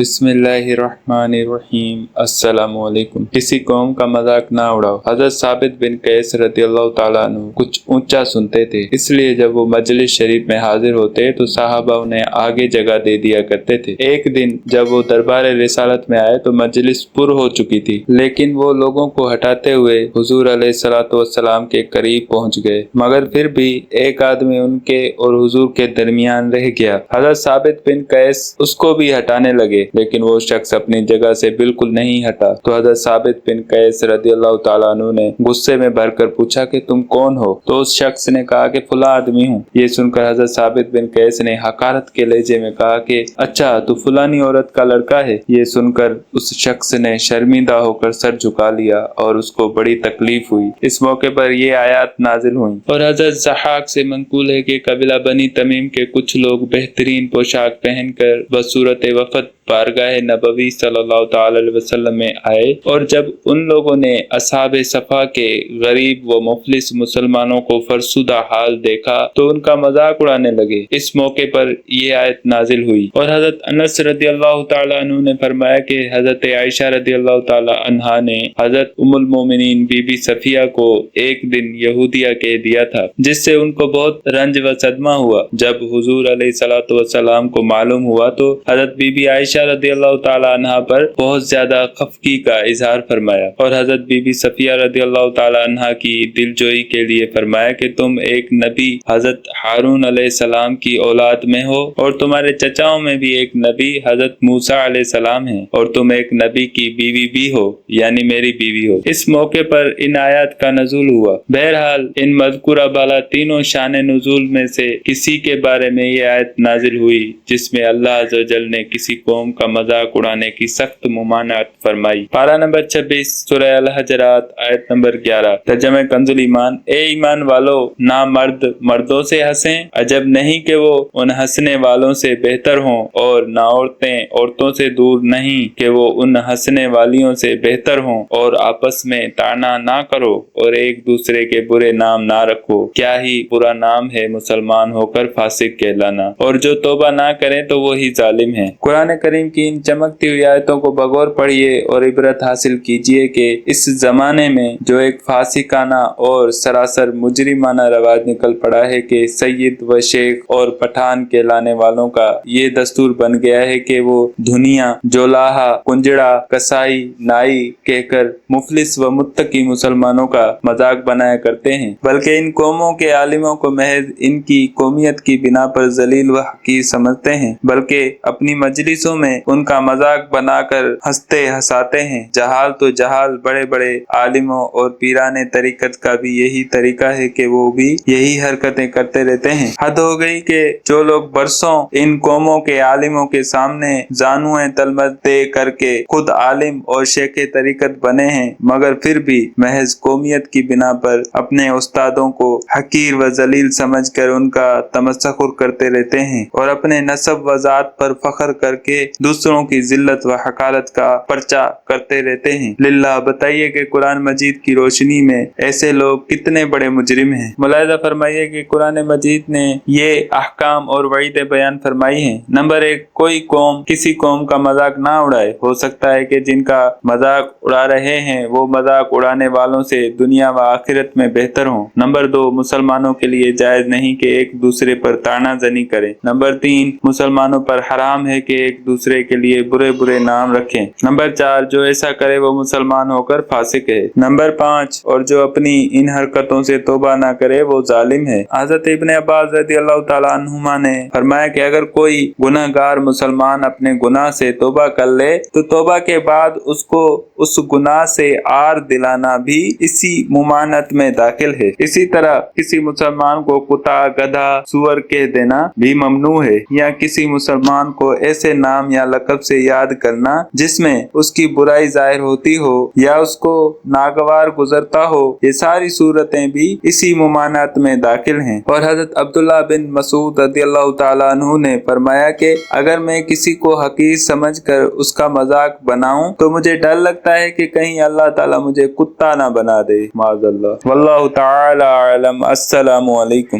बिस्मिल्लाहिर्रहमानिर्रहीम। अस्सलाम वालेकुम। किसी कौम का मजाक ना उड़ाओ। हजरत साबित बिन कैस रदियल्लाहु ताला अन्हु कुछ ऊंचा सुनते थे, इसलिए जब वो मजलिस शरीफ में हाजिर होते तो साहबा उन्हें आगे जगह दे दिया करते थे। एक दिन जब वो दरबार रिसालत में आए तो मजलिस पुर हो चुकी थी, लेकिन वो लोगों को हटाते हुए हुजूर अलैहिस्सलातु वस्सलाम के करीब पहुंच गए, मगर फिर भी एक आदमी उनके और हुजूर के दरमियान रह गया। हजरत साबित बिन कैस उसको भी हटाने लगे, लेकिन वो शख्स अपनी जगह से बिल्कुल नहीं हटा। तो हजरत साबित बिन कैस रदियल्लाहु ताला अन्हु ने गुस्से में भरकर पूछा कि तुम कौन हो? तो उस शख्स ने कहा कि फला आदमी हूँ। ये सुनकर हजरत साबित बिन कैस ने हकारत के लहजे में कहा कि अच्छा, तू फलानी औरत का लड़का है। ये सुनकर उस शख्स ने शर्मिंदा होकर सर झुका लिया और उसको बड़ी तकलीफ हुई। इस मौके पर ये आयत नाजिल हुई और हजरत ज़हाक से मंकूल है कि कबीला बनी तमीम के कुछ लोग बेहतरीन पोशाक पहनकर बसूरत वफद बारगाह नबवी सल्लल्लाहु ताला अलैहि वसल्लम में आए, और जब उन लोगों ने असहाबे सफा के गरीब व मुफलिस मुसलमानों को फरसुदा हाल देखा तो उनका मजाक उड़ाने लगे। इस मौके पर ये आयत नाजिल हुई और हजरत अनस रदियल्लाहु ताला अन्हु ने फरमाया कि हजरत आयशा रदियल्लाहु ताला अन्हा ने हजरत उम्मुल मोमिनीन बीबी सफिया को एक दिन यहूदिया कह दिया था, जिससे उनको बहुत रंज व सदमा हुआ। जब हुजूर अलैहिस्सलातु वस्सलाम को मालूम हुआ तो हजरत बीबी आयशा रदियल्लाहु ताला अन्हा पर बहुत ज्यादा खफगी का इजहार फरमाया और हजरत बीबी सफिया रदियल्लाहु ताला अन्हा की दिलजोई के लिए फरमाया कि तुम एक नबी हजरत हारून अलैहिस्सलाम की औलाद में हो और तुम्हारे चचाओं में भी एक नबी हजरत मूसा अलैहिस्सलाम है और तुम एक नबी की बीवी भी हो, यानी मेरी बीवी हो। इस मौके पर इन आयत का नज़ुल हुआ। बहरहाल इन मज़कूरा बाला तीनों शान नुज़ुल में से किसी के बारे में ये आयत नाजिल हुई जिसमें अल्लाह अज़्ज़ व जल ने किसी कौम का मजाक उड़ाने की सख्त मुमानत फरमाई। पारा नंबर 26 सूरह अल हजरात आयत नंबर 11। तर्जुमा कंजुल ईमान। ए ईमान वालो, ना मर्द मर्दों से हंसें, अजब नहीं कि वो उन हंसने वालों से बेहतर हों, और ना औरतें औरतों से दूर नहीं कि वो उन हंसने वालियों से बेहतर हों, और आपस में ताना ना करो और एक दूसरे के बुरे नाम ना रखो। क्या ही बुरा नाम है मुसलमान होकर फासिक कहलाना, और जो तौबा ना करें तो वो ही जालिम है। कुरान करीम की इन चमकती हुई आयतों को बगौर पढ़िए और इबरत हासिल कीजिए कि इस जमाने में जो एक फासिकाना और सरासर मुजरिमाना रवाज निकल पड़ा है कि सैयद व शेख और पठान कहलाने वालों का ये दस्तूर बन गया है कि वो धुनिया, जोलाहा, कुंजड़ा, कसाई, नाई कहकर मुफलिस व मुत्तकी मुसलमानों का मजाक बनाया करते हैं, बल्कि इन कौमों के आलिमों को महज इनकी कौमियत की बिना पर जलील व हकीर समझते हैं, बल्कि अपनी मजलिसों में उनका मजाक बनाकर हंसते हंसाते हैं। जहाल तो जहाल बड़े बड़े आलिमों और पीराने तरीकत का भी यही तरीका है कि वो भी यही हरकतें करते रहते हैं। हद हो गई कि जो लोग बरसों इन कौमों के आलिमों के सामने जानुए तलमत दे करके खुद आलिम और शेख तरीकत बने हैं, मगर फिर भी महज कौमियत की बिना पर अपने उस्तादों को हकीर व जलील समझकर उनका तमस्सखुर करते रहते हैं और अपने नसब व जात पर फख्र करके दूसरों की जिल्लत व हकारत का पर्चा करते रहते हैं। लिल्लाह, बताइए कि कुरान मजीद की रोशनी में ऐसे लोग कितने बड़े मुजरिम हैं। मुलाहिजा फरमाइए कि कुरान मजीद ने ये अहकाम और वईदें बयान फरमाई हैं। नंबर 1, कोई कौम किसी कौम का मजाक ना उड़ाए। हो सकता है कि जिनका मजाक उड़ा रहे हैं वो मजाक उड़ाने वालों से दुनिया व आखिरत में बेहतर हों। नंबर 2, मुसलमानों के लिए जायज नहीं कि एक दूसरे पर ताना जनी करें। नंबर 3, मुसलमानों पर हराम है कि एक दूसरे के लिए बुरे बुरे नाम रखें। नंबर 4, जो ऐसा करे वो मुसलमान होकर फासिक है। नंबर 5, और जो अपनी इन हरकतों से तौबा ना करे वो जालिम है। हज़रत इब्ने अब्बास रज़ियल्लाहु ताला अन्हुमा ने फरमाया कि अगर कोई गुनाहगार मुसलमान अपने गुनाह से तौबा कर ले तो तौबा के बाद उसको उस गुनाह से आर दिलाना भी इसी मुमानत में दाखिल है। इसी तरह किसी मुसलमान को कुत्ता, गधा, सुअर कह देना भी ममनू है, या किसी मुसलमान को ऐसे नाम या लक़ब से याद करना जिसमें उसकी बुराई जाहिर होती हो या उसको नागवार गुजरता हो, ये सारी सूरतें भी इसी मुमानत में दाखिल हैं। और हजरत अब्दुल्ला बिन मसूद रदियल्लाहु ताला अन्हु ने फरमाया कि अगर मैं किसी को हकीर समझकर उसका मजाक बनाऊं तो मुझे डर लगता है कि कहीं अल्लाह ताला मुझे कुत्ता ना बना दे, माज़अल्लाह। वल्लाहु ताला आलम। अस्सलामु अलैकुम।